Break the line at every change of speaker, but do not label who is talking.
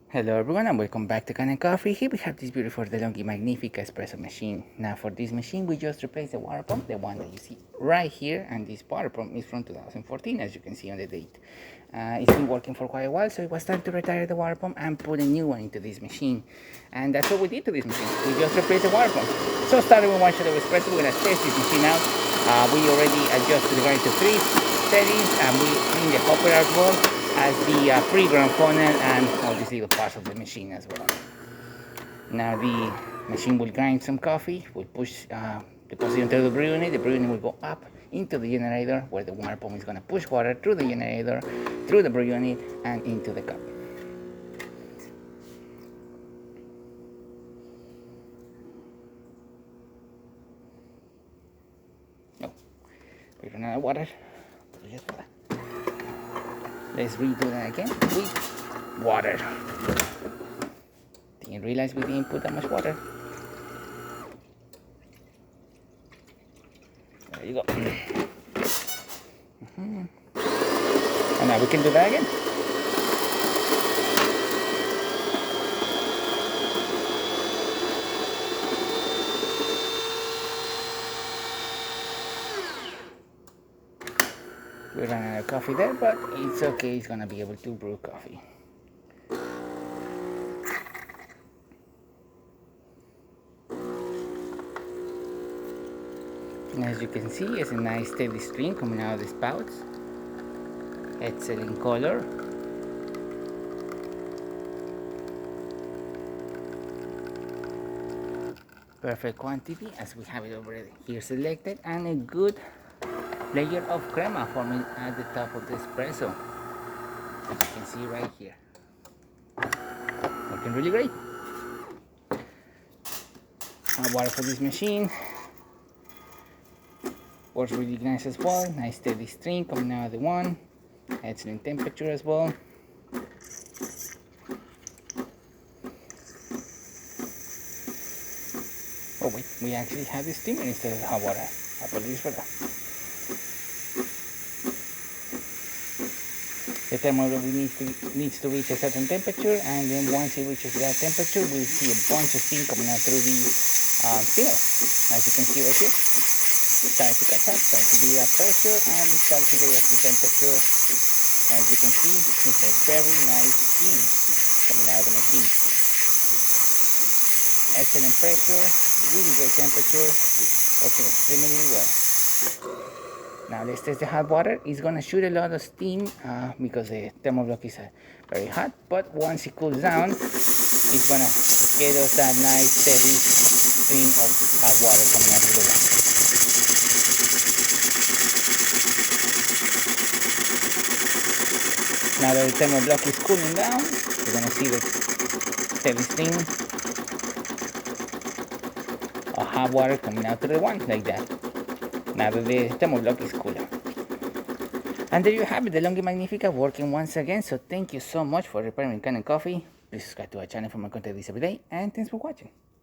Hello everyone and welcome back to Can Coffee. Here we have this beautiful Delonghi magnifica espresso machine. Now for this machine we just replaced the water pump, the one that you see right here, and this water pump is from 2014 as you can see on the date. It's been working for quite a while, so it was time to retire the water pump and put a new one into this machine. And that's what we did to this machine. We just replaced the water pump. So starting with one shot of espresso, we're going to test this machine out. We already adjusted the grind to 3 settings and we cleaned the hopper as well as the pre-ground funnel and all these little parts of the machine as well. Now the machine will grind some coffee, will push, deposit into the brew unit will go up into the generator where the water pump is going to push water through the generator, through the brew unit and into the cup. Oh, we run out of water. Let's redo that again with water. Didn't realize we didn't put that much water. There you go. And now we can do that again. We ran out of coffee there, but it's okay, it's gonna be able to brew coffee. And as you can see, it's a nice steady stream coming out of the spouts. Excellent color. Perfect quantity as we have it over here selected, and a good layer of crema forming at the top of the espresso, as you can see right here. Working really great. Water for this machine works really nice as well. Nice steady stream coming out of the one. Excellent temperature as well. Oh wait, we actually have the steamer instead of the hot water. Apologies for that. The thermostat needs to reach a certain temperature, and then once it reaches that temperature, we'll see a bunch of steam coming out through the steamer. As you can see right here, starting to catch up, starting to build up pressure, and starting to get up the temperature. As you can see, it's a very nice steam coming out of the machine. Excellent pressure, really great temperature, working extremely well. Now let's test the hot water. It's gonna shoot a lot of steam because the thermoblock is very hot, but once it cools down, it's gonna get us that nice steady stream of hot water coming out of the water. Now that the thermoblock is cooling down, you're gonna see the steady stream of hot water coming out to the one like that. Now that the thermoblock is cooler. And there you have it, the Delonghi Magnifica working once again. So thank you so much for repairing Can Coffee. Please subscribe to our channel for more content every day, and thanks for watching.